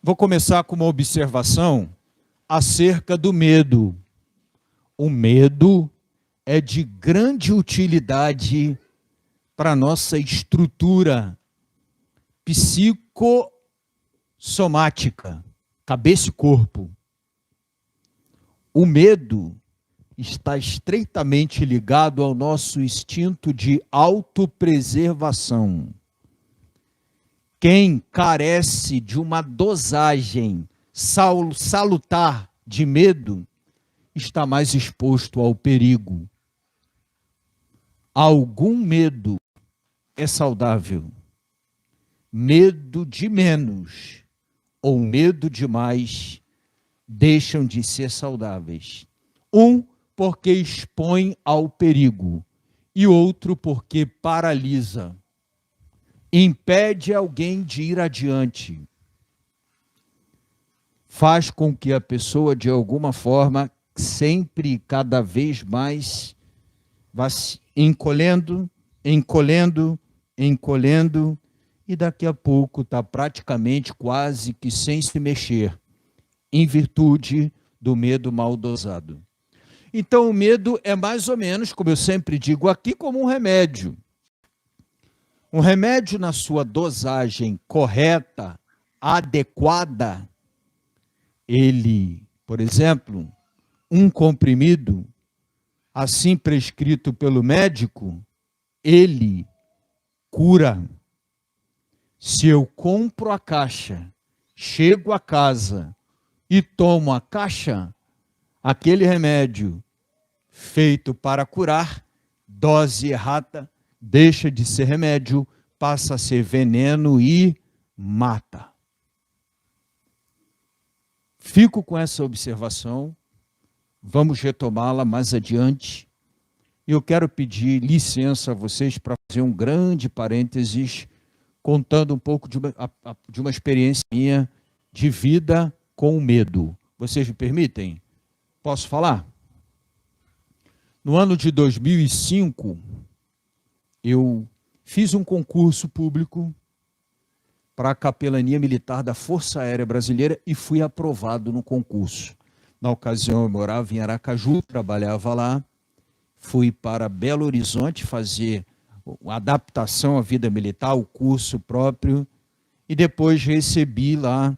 Vou começar com uma observação acerca do medo. O medo é de grande utilidade para a nossa estrutura psicossomática, cabeça e corpo. O medo está estreitamente ligado ao nosso instinto de autopreservação. Quem carece de uma dosagem salutar de medo está mais exposto ao perigo. Algum medo é saudável. Medo de menos ou medo de mais deixam de ser saudáveis. Um, porque expõe ao perigo, e outro, porque paralisa. Impede alguém de ir adiante. Faz com que a pessoa, de alguma forma, sempre, cada vez mais, vá se encolhendo, e daqui a pouco está praticamente quase que sem se mexer, em virtude do medo mal dosado. Então, o medo é mais ou menos, como eu sempre digo aqui, como um remédio. Um remédio na sua dosagem correta, adequada, ele, por exemplo, um comprimido, assim prescrito pelo médico, ele cura. Se eu compro a caixa, chego a casa e tomo a caixa, aquele remédio feito para curar, dose errada, deixa de ser remédio, passa a ser veneno e mata. Fico com essa observação, vamos retomá-la mais adiante. E eu quero pedir licença a vocês para fazer um grande parênteses, contando um pouco de uma experiência minha de vida com medo. Vocês me permitem? Posso falar? No ano de 2005, eu fiz um concurso público para a capelania militar da Força Aérea Brasileira e fui aprovado no concurso. Na ocasião, eu morava em Aracaju, trabalhava lá, fui para Belo Horizonte fazer a adaptação à vida militar, o curso próprio, e depois recebi lá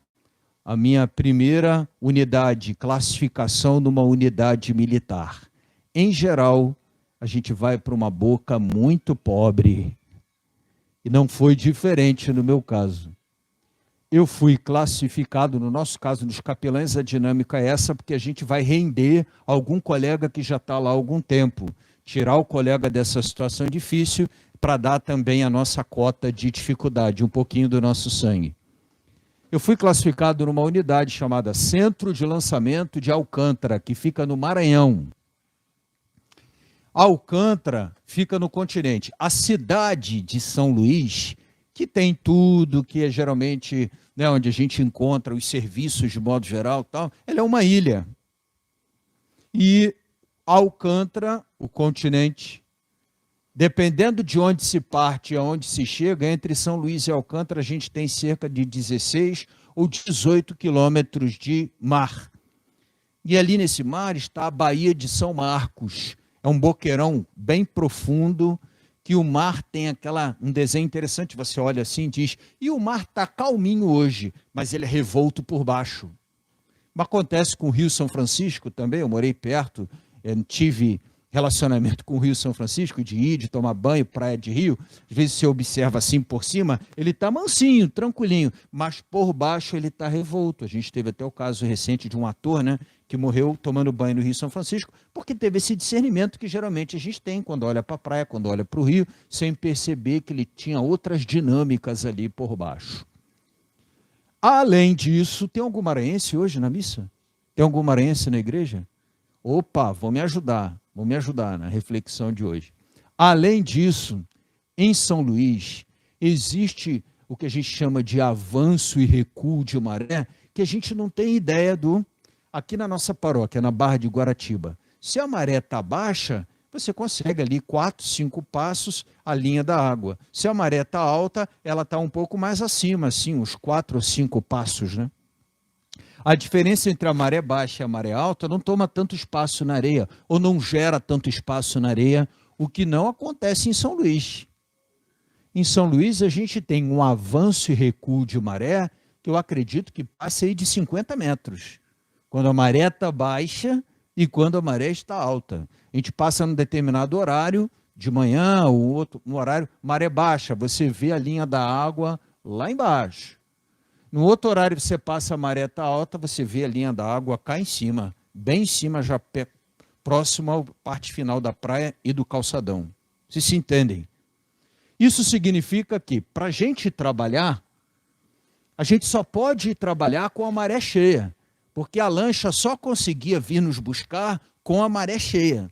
a minha primeira unidade, classificação numa unidade militar. Em geral, a gente vai para uma boca muito pobre. E não foi diferente no meu caso. Eu fui classificado, no nosso caso, nos capelães, a dinâmica é essa, porque a gente vai render algum colega que já está lá há algum tempo. Tirar o colega dessa situação difícil para dar também a nossa cota de dificuldade, um pouquinho do nosso sangue. Eu fui classificado numa unidade chamada Centro de Lançamento de Alcântara, que fica no Maranhão. Alcântara fica no continente. A cidade de São Luís, que tem tudo, que é geralmente, né, onde a gente encontra os serviços de modo geral, tal, ela é uma ilha. E Alcântara, o continente, dependendo de onde se parte e aonde se chega, entre São Luís e Alcântara, a gente tem cerca de 16 ou 18 quilômetros de mar. E ali nesse mar está a Baía de São Marcos. É um boqueirão bem profundo, que o mar tem um desenho interessante, você olha assim e diz, e o mar está calminho hoje, mas ele é revolto por baixo. Mas acontece com o Rio São Francisco também, eu morei perto, tive relacionamento com o Rio São Francisco, de ir, de tomar banho, praia de Rio, às vezes você observa assim por cima, ele está mansinho, tranquilinho, mas por baixo ele está revolto. A gente teve até o caso recente de um ator, né, que morreu tomando banho no Rio São Francisco, porque teve esse discernimento que geralmente a gente tem quando olha para a praia, quando olha para o rio, sem perceber que ele tinha outras dinâmicas ali por baixo. Além disso, tem algum maranhense hoje na missa? Tem algum maranhense na igreja? Opa, vão me ajudar na reflexão de hoje. Além disso, em São Luís, existe o que a gente chama de avanço e recuo de maré, que a gente não tem ideia aqui na nossa paróquia, na Barra de Guaratiba. Se a maré está baixa, você consegue ali 4, 5 passos a linha da água. Se a maré está alta, ela está um pouco mais acima, assim, uns 4 ou 5 passos, né? A diferença entre a maré baixa e a maré alta não toma tanto espaço na areia, ou não gera tanto espaço na areia, o que não acontece em São Luís. Em São Luís, a gente tem um avanço e recuo de maré que eu acredito que passe aí de 50 metros. Quando a maré está baixa e quando a maré está alta. A gente passa num determinado horário, de manhã, ou outro um horário, maré baixa, você vê a linha da água lá embaixo. No outro horário, você passa a maré está alta, você vê a linha da água cá em cima, bem em cima, já próximo à parte final da praia e do calçadão. Vocês se entendem? Isso significa que, para a gente trabalhar, a gente só pode trabalhar com a maré cheia, porque a lancha só conseguia vir nos buscar com a maré cheia.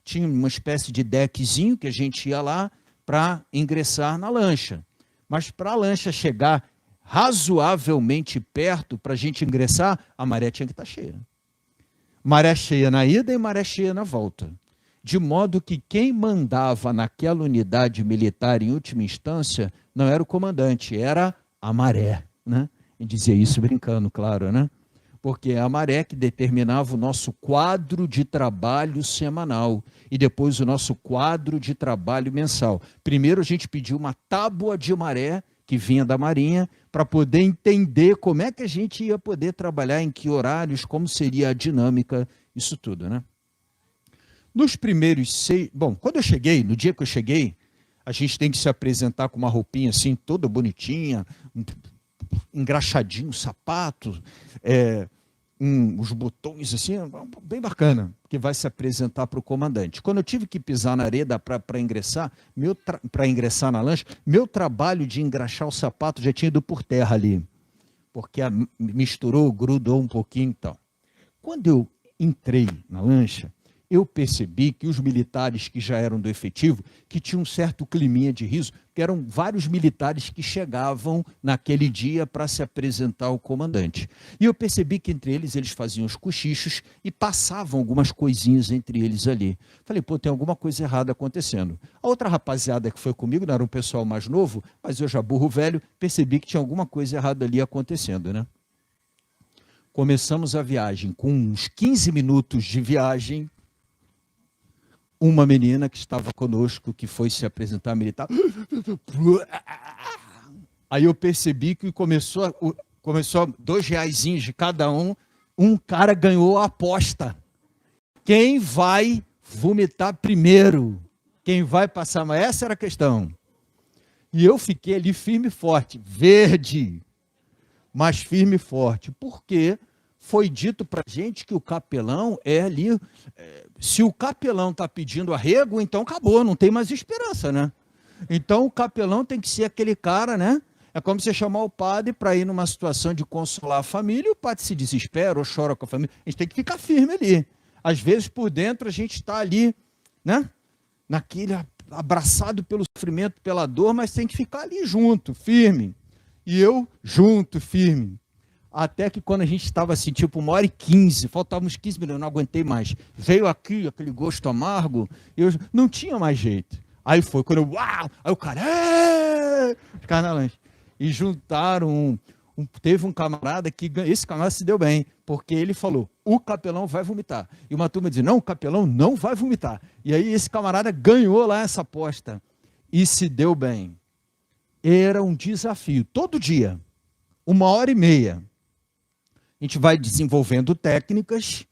Tinha uma espécie de deckzinho que a gente ia lá para ingressar na lancha. Mas para a lancha chegar razoavelmente perto para a gente ingressar, a maré tinha que estar cheia. Maré cheia na ida e maré cheia na volta. De modo que quem mandava naquela unidade militar, em última instância, não era o comandante, era a maré, né? E dizia isso brincando, claro, né? Porque é a maré que determinava o nosso quadro de trabalho semanal e depois o nosso quadro de trabalho mensal. Primeiro a gente pediu uma tábua de maré que vinha da Marinha para poder entender como é que a gente ia poder trabalhar, em que horários, como seria a dinâmica, isso tudo, né? Nos primeiros 6... Bom, quando eu cheguei, no dia que eu cheguei, a gente tem que se apresentar com uma roupinha assim, toda bonitinha, engraxadinho, sapato, os botões assim, bem bacana, que vai se apresentar para o comandante. Quando eu tive que pisar na areia para ingressar, ingressar na lancha, meu trabalho de engraxar o sapato já tinha ido por terra ali, porque misturou, grudou um pouquinho e tal. Quando eu entrei na lancha, eu percebi que os militares que já eram do efetivo, que tinham um certo climinha de riso, que eram vários militares que chegavam naquele dia para se apresentar ao comandante. E eu percebi que entre eles faziam os cochichos e passavam algumas coisinhas entre eles ali. Falei, pô, tem alguma coisa errada acontecendo. A outra rapaziada que foi comigo, não era um pessoal mais novo, mas eu já burro velho, percebi que tinha alguma coisa errada ali acontecendo, né? Começamos a viagem com uns 15 minutos de viagem. Uma menina que estava conosco, que foi se apresentar militar. Aí eu percebi que começou R$2 de cada um. Um cara ganhou a aposta. Quem vai vomitar primeiro? Quem vai passar? Mas essa era a questão. E eu fiquei ali firme e forte, verde, mas firme e forte. Por quê? Foi dito para a gente que o capelão é ali. Se o capelão está pedindo arrego, então acabou, não tem mais esperança, né? Então o capelão tem que ser aquele cara, né? É como você chamar o padre para ir numa situação de consolar a família, e o padre se desespera ou chora com a família. A gente tem que ficar firme ali. Às vezes por dentro a gente está ali, né? Naquele abraçado pelo sofrimento, pela dor, mas tem que ficar ali junto, firme. E eu junto, firme. Até que quando a gente estava assim, tipo 1h15, faltavam uns 15 minutos, eu não aguentei mais. Veio aqui aquele gosto amargo, eu não tinha mais jeito. Aí foi quando eu, uau! Aí o cara, ficar na lancha. E juntaram, teve um camarada que, esse camarada se deu bem, porque ele falou, o capelão vai vomitar. E uma turma dizia, não, o capelão não vai vomitar. E aí esse camarada ganhou lá essa aposta e se deu bem. Era um desafio, todo dia, 1h30. A gente vai desenvolvendo técnicas,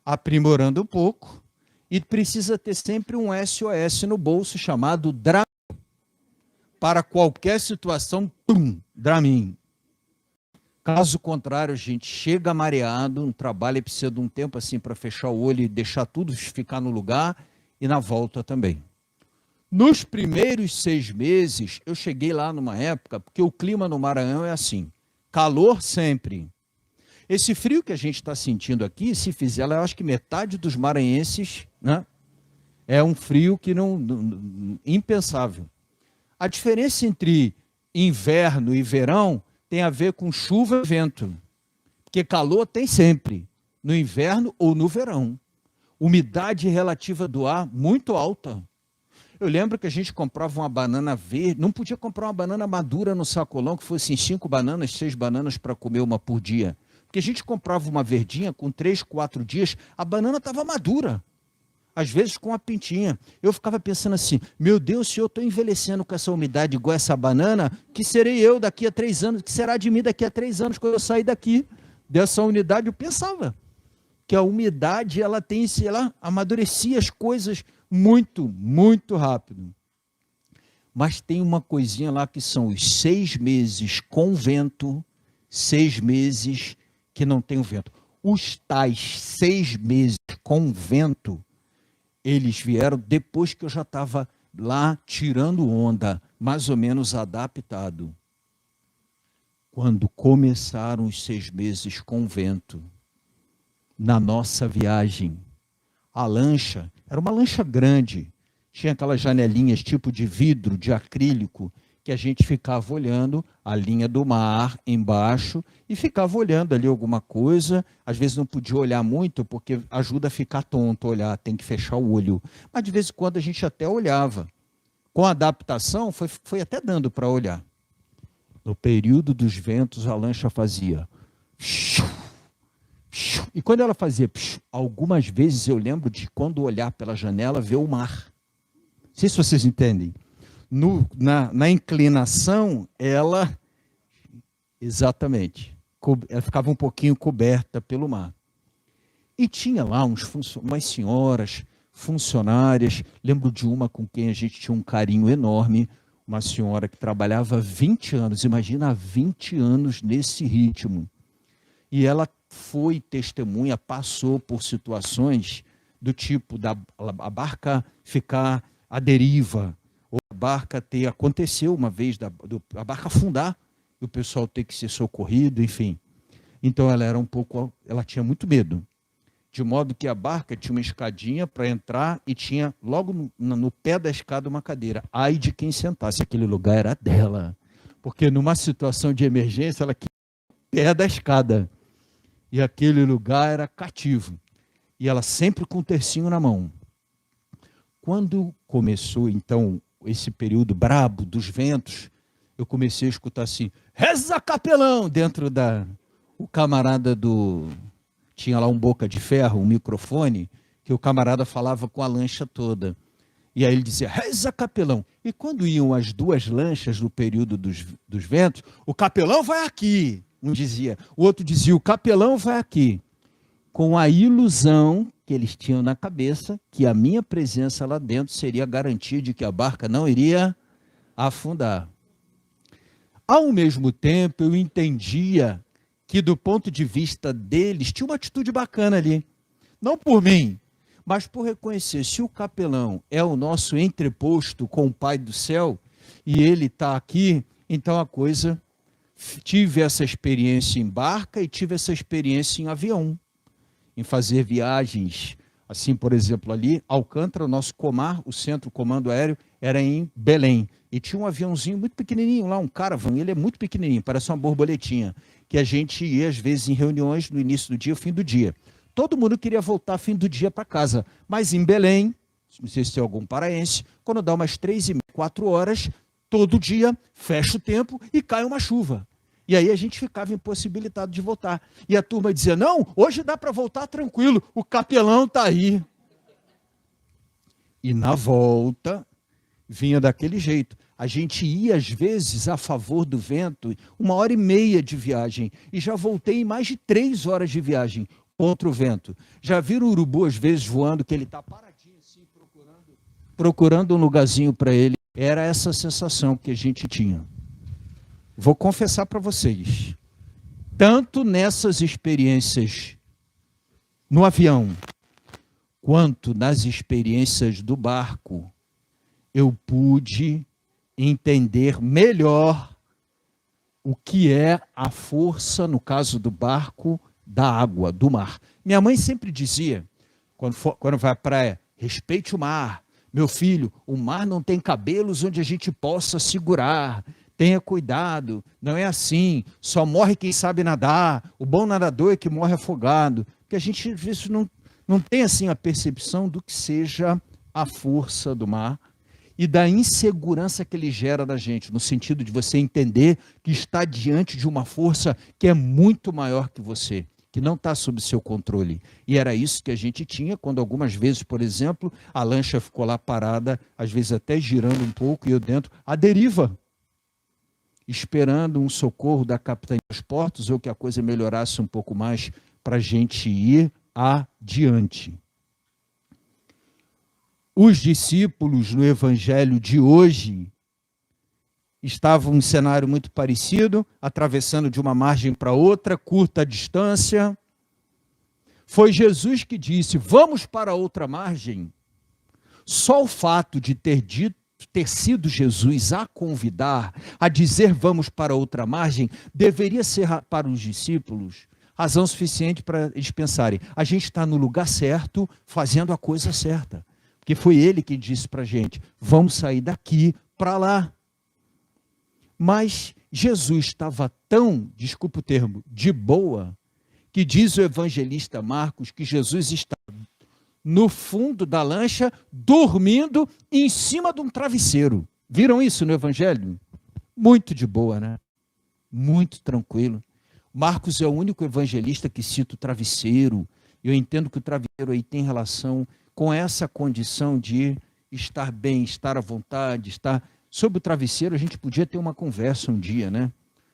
aprimorando um pouco, e precisa ter sempre um SOS no bolso chamado Dramin. Para qualquer situação, Dramin. Caso contrário, a gente chega mareado, um trabalho precisa de um tempo assim para fechar o olho e deixar tudo ficar no lugar, e na volta também. Nos primeiros 6 meses, eu cheguei lá numa época, porque o clima no Maranhão é assim, calor sempre. Esse frio que a gente está sentindo aqui, se fizer, eu acho que metade dos maranhenses, né, é um frio que impensável. A diferença entre inverno e verão tem a ver com chuva e vento. Porque calor tem sempre, no inverno ou no verão. Umidade relativa do ar muito alta. Eu lembro que a gente comprava uma banana verde, não podia comprar uma banana madura no sacolão, que fossem 5 bananas, 6 bananas para comer uma por dia. Porque a gente comprava uma verdinha com 3, 4 dias, a banana estava madura. Às vezes com a pintinha. Eu ficava pensando assim, meu Deus, se eu estou envelhecendo com essa umidade igual essa banana, que serei eu daqui a 3 anos? Que será de mim daqui a 3 anos, quando eu sair daqui dessa unidade? Eu pensava que a umidade, ela amadurecia as coisas muito, muito rápido. Mas tem uma coisinha lá que são os 6 meses com vento, 6 meses que não tem o vento. Os tais 6 meses com vento, eles vieram depois que eu já estava lá tirando onda, mais ou menos adaptado. Quando começaram os 6 meses com vento, na nossa viagem, a lancha, era uma lancha grande, tinha aquelas janelinhas tipo de vidro, de acrílico, que a gente ficava olhando a linha do mar embaixo e ficava olhando ali alguma coisa. Às vezes não podia olhar muito, porque ajuda a ficar tonto olhar, tem que fechar o olho. Mas de vez em quando a gente até olhava. Com a adaptação, foi até dando para olhar. No período dos ventos, a lancha fazia... E quando ela fazia... Algumas vezes eu lembro de, quando olhar pela janela, ver o mar. Não sei se vocês entendem. Na inclinação, ela... Exatamente. Ela ficava um pouquinho coberta pelo mar. E tinha lá umas senhoras funcionárias. Lembro de uma com quem a gente tinha um carinho enorme. Uma senhora que trabalhava 20 anos. Imagina, 20 anos nesse ritmo. E ela foi testemunha, passou por situações do tipo a barca ficar à deriva, ou a barca aconteceu uma vez, a barca afundar, e o pessoal ter que ser socorrido, enfim. Então ela tinha muito medo, de modo que a barca tinha uma escadinha para entrar e tinha logo no pé da escada uma cadeira. Ai de quem sentasse, aquele lugar era dela, porque numa situação de emergência ela queria o pé da escada, e aquele lugar era cativo, e ela sempre com o tercinho na mão. Quando começou, então, esse período brabo dos ventos, eu comecei a escutar assim, reza capelão, dentro o camarada tinha lá um boca de ferro, um microfone, que o camarada falava com a lancha toda. E aí ele dizia, reza capelão. E quando iam as 2 lanchas no período dos ventos, o capelão vai aqui, um dizia. O outro dizia, o capelão vai aqui. Com a ilusão que eles tinham na cabeça que a minha presença lá dentro seria a garantia de que a barca não iria afundar. Ao mesmo tempo, eu entendia que, do ponto de vista deles, tinha uma atitude bacana ali. Não por mim, mas por reconhecer, se o capelão é o nosso entreposto com o Pai do céu, e ele está aqui, então a coisa... Tive essa experiência em barca e tive essa experiência em avião, em fazer viagens, assim, por exemplo, ali, Alcântara, o nosso Comar, o Centro Comando Aéreo, era em Belém. E tinha um aviãozinho muito pequenininho lá, um Caravan, ele é muito pequenininho, parece uma borboletinha, que a gente ia, às vezes, em reuniões no início do dia, fim do dia. Todo mundo queria voltar fim do dia para casa, mas em Belém, não sei se tem algum paraense, quando dá umas 3h30, 4 horas, todo dia, fecha o tempo e cai uma chuva. E aí a gente ficava impossibilitado de voltar. E a turma dizia, não, hoje dá para voltar tranquilo, o capelão está aí. E na volta, vinha daquele jeito. A gente ia, às vezes, a favor do vento, 1h30 de viagem, e já voltei em mais de 3 horas de viagem contra o vento. Já viram o urubu, às vezes, voando, que ele está paradinho assim, procurando um lugarzinho para ele. Era essa sensação que a gente tinha. Vou confessar para vocês, tanto nessas experiências no avião, quanto nas experiências do barco, eu pude entender melhor o que é a força, no caso do barco, da água, do mar. Minha mãe sempre dizia, quando vai à praia, respeite o mar. Meu filho, o mar não tem cabelos onde a gente possa segurar. Tenha cuidado, não é assim, só morre quem sabe nadar, o bom nadador é que morre afogado, porque a gente às vezes não tem assim a percepção do que seja a força do mar, e da insegurança que ele gera na gente, no sentido de você entender que está diante de uma força que é muito maior que você, que não está sob seu controle. E era isso que a gente tinha quando algumas vezes, por exemplo, a lancha ficou lá parada, às vezes até girando um pouco, e eu dentro, à deriva, esperando um socorro da capitania dos portos, ou que a coisa melhorasse um pouco mais para a gente ir adiante. Os discípulos no evangelho de hoje estavam em um cenário muito parecido, atravessando de uma margem para outra, curta distância. Foi Jesus que disse, vamos para outra margem. Só o fato de ter sido Jesus a convidar, a dizer vamos para outra margem, deveria ser para os discípulos razão suficiente para eles pensarem, a gente está no lugar certo, fazendo a coisa certa. Porque foi ele que disse para a gente, vamos sair daqui para lá. Mas Jesus estava tão, desculpa o termo, de boa, que diz o evangelista Marcos que Jesus estava no fundo da lancha, dormindo em cima de um travesseiro. Viram isso no evangelho? Muito de boa, né? Muito tranquilo. Marcos é o único evangelista que cita o travesseiro. Eu entendo que o travesseiro aí tem relação com essa condição de estar bem, estar à vontade, estar... Sobre o travesseiro, a gente podia ter uma conversa um dia, né?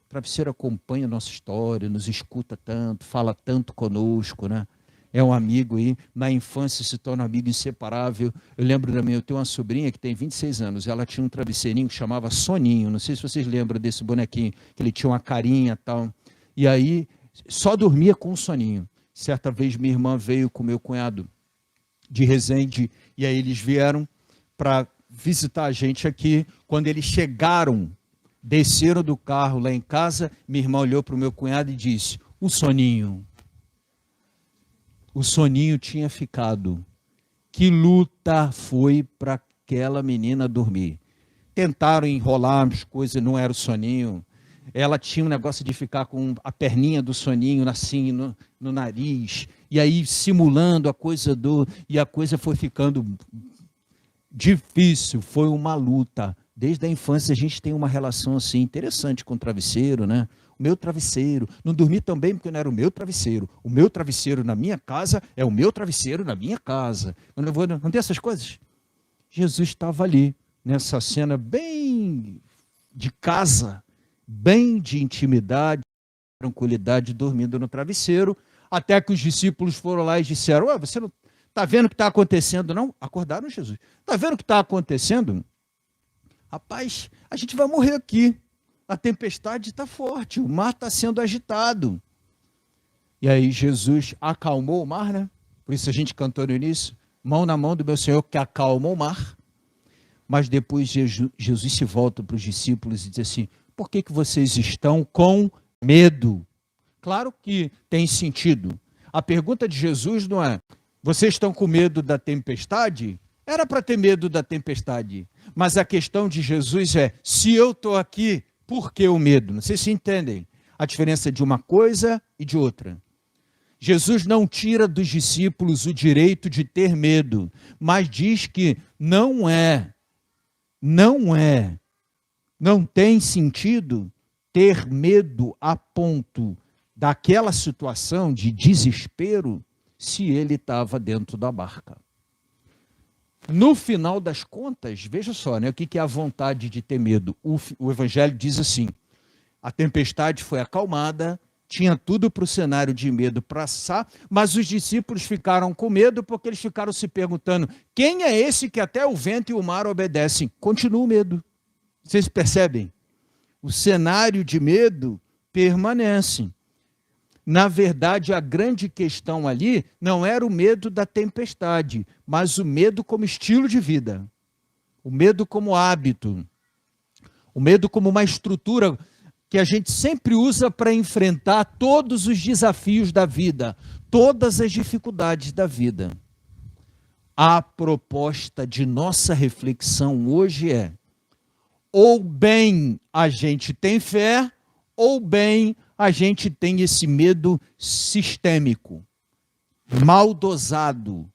O travesseiro acompanha a nossa história, nos escuta tanto, fala tanto conosco, né? É um amigo aí, na infância se torna um amigo inseparável. Eu lembro também, eu tenho uma sobrinha que tem 26 anos, ela tinha um travesseirinho que chamava Soninho, não sei se vocês lembram desse bonequinho, que ele tinha uma carinha e tal. E aí, só dormia com o Soninho. Certa vez minha irmã veio com meu cunhado de Resende, e aí eles vieram para visitar a gente aqui. Quando eles chegaram, desceram do carro lá em casa, minha irmã olhou para o meu cunhado e disse, o Soninho tinha ficado. Que luta foi para aquela menina dormir. Tentaram enrolar as coisas, não era o Soninho. Ela tinha um negócio de ficar com a perninha do Soninho assim no nariz, e aí simulando a coisa e a coisa foi ficando difícil, foi uma luta. Desde a infância a gente tem uma relação assim interessante com o travesseiro, né? O meu travesseiro, não dormi tão bem porque não era o meu travesseiro na minha casa é o meu travesseiro na minha casa. Eu não tem essas coisas? Jesus estava ali, nessa cena bem de casa, bem de intimidade, tranquilidade, dormindo no travesseiro, até que os discípulos foram lá e disseram, você não está vendo o que está acontecendo, não? Acordaram Jesus. Está vendo o que está acontecendo? Rapaz, a gente vai morrer aqui. A tempestade está forte, o mar está sendo agitado. E aí Jesus acalmou o mar, né? Por isso a gente cantou no início, mão na mão do meu Senhor que acalma o mar. Mas depois Jesus se volta para os discípulos e diz assim, por que vocês estão com medo? Claro que tem sentido. A pergunta de Jesus não é, vocês estão com medo da tempestade? Era para ter medo da tempestade. Mas a questão de Jesus é, se eu estou aqui, por que o medo? Não sei se entendem a diferença de uma coisa e de outra. Jesus não tira dos discípulos o direito de ter medo, mas diz que não tem sentido ter medo a ponto daquela situação de desespero se ele estava dentro da barca. No final das contas, veja só, né, o que é a vontade de ter medo. O Evangelho diz assim, a tempestade foi acalmada, tinha tudo para o cenário de medo passar, mas os discípulos ficaram com medo porque eles ficaram se perguntando, quem é esse que até o vento e o mar obedecem? Continua o medo. Vocês percebem? O cenário de medo permanece. Na verdade, a grande questão ali não era o medo da tempestade, mas o medo como estilo de vida, o medo como hábito, o medo como uma estrutura que a gente sempre usa para enfrentar todos os desafios da vida, todas as dificuldades da vida. A proposta de nossa reflexão hoje é, ou bem a gente tem fé, ou bem a gente tem esse medo sistêmico, mal dosado,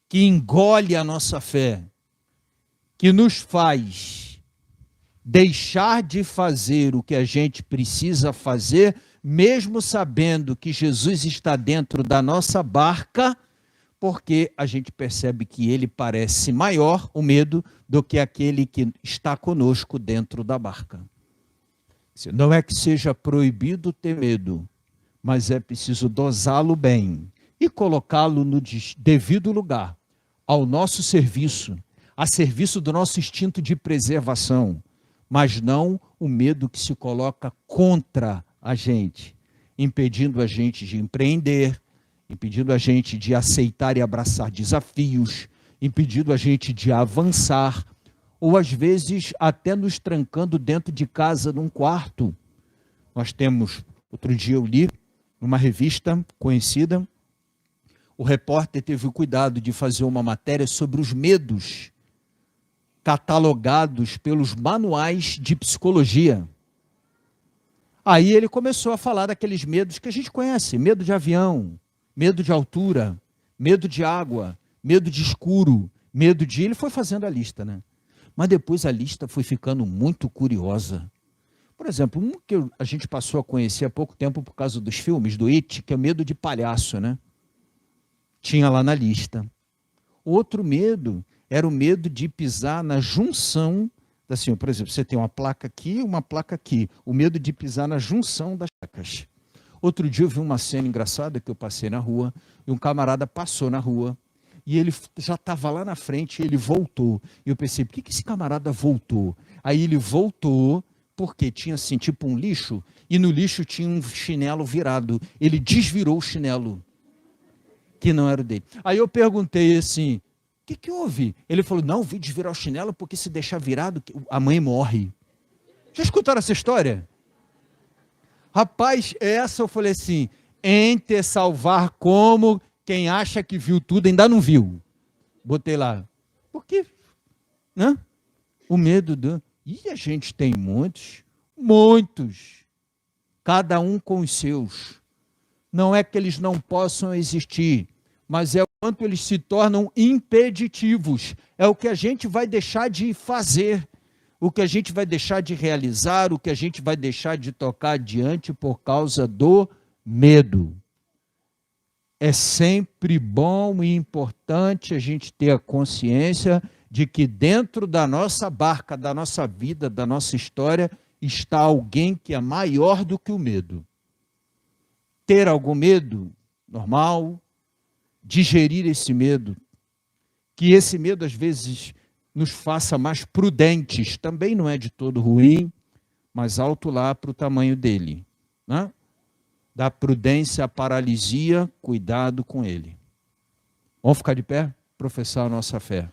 que engole a nossa fé. que nos faz deixar de fazer o que a gente precisa fazer, mesmo sabendo que Jesus está dentro da nossa barca, porque a gente percebe que ele parece maior, o medo, do que aquele que está conosco dentro da barca. Não é que seja proibido ter medo, mas é preciso dosá-lo bem e colocá-lo no devido lugar, ao nosso serviço, a serviço do nosso instinto de preservação, mas não o medo que se coloca contra a gente, impedindo a gente de empreender, impedindo a gente de aceitar e abraçar desafios, impedindo a gente de avançar, ou às vezes até nos trancando dentro de casa, num quarto. Nós temos, outro dia eu li, numa revista conhecida, o repórter teve o cuidado de fazer uma matéria sobre os medos catalogados pelos manuais de psicologia. Aí ele começou a falar daqueles medos que a gente conhece: medo de avião, medo de altura, medo de água, medo de escuro, medo de... Ele foi fazendo a lista, né? Mas depois a lista foi ficando muito curiosa. Por exemplo, um que a gente passou a conhecer há pouco tempo por causa dos filmes do It, que é medo de palhaço, né? Tinha lá na lista. Outro medo era o medo de pisar na junção, assim, por exemplo, você tem uma placa aqui e uma placa aqui. O medo de pisar na junção das placas. Outro dia eu vi uma cena engraçada que eu passei na rua, e um camarada passou na rua, e ele já estava lá na frente, e ele voltou. E eu pensei, por que esse camarada voltou? Aí ele voltou, porque tinha assim, tipo um lixo, e no lixo tinha um chinelo virado. Ele desvirou o chinelo, que não era o dele. Aí eu perguntei assim, o que houve? Ele falou, não, vi desvirar o chinelo, porque se deixar virado, a mãe morre. Já escutaram essa história? Rapaz, essa eu falei assim, ente salvar como quem acha que viu tudo ainda não viu. Botei lá. Por quê? Né? O medo do... E a gente tem muitos. Cada um com os seus. Não é que eles não possam existir, mas é o quanto eles se tornam impeditivos. É o que a gente vai deixar de fazer, o que a gente vai deixar de realizar, o que a gente vai deixar de tocar adiante por causa do medo. É sempre bom e importante a gente ter a consciência de que dentro da nossa barca, da nossa vida, da nossa história, está alguém que é maior do que o medo. Ter algum medo, normal, digerir esse medo, que esse medo às vezes nos faça mais prudentes, também não é de todo ruim, mas alto lá para o tamanho dele, né? Da prudência à paralisia, cuidado com ele. Vamos ficar de pé? Professar a nossa fé.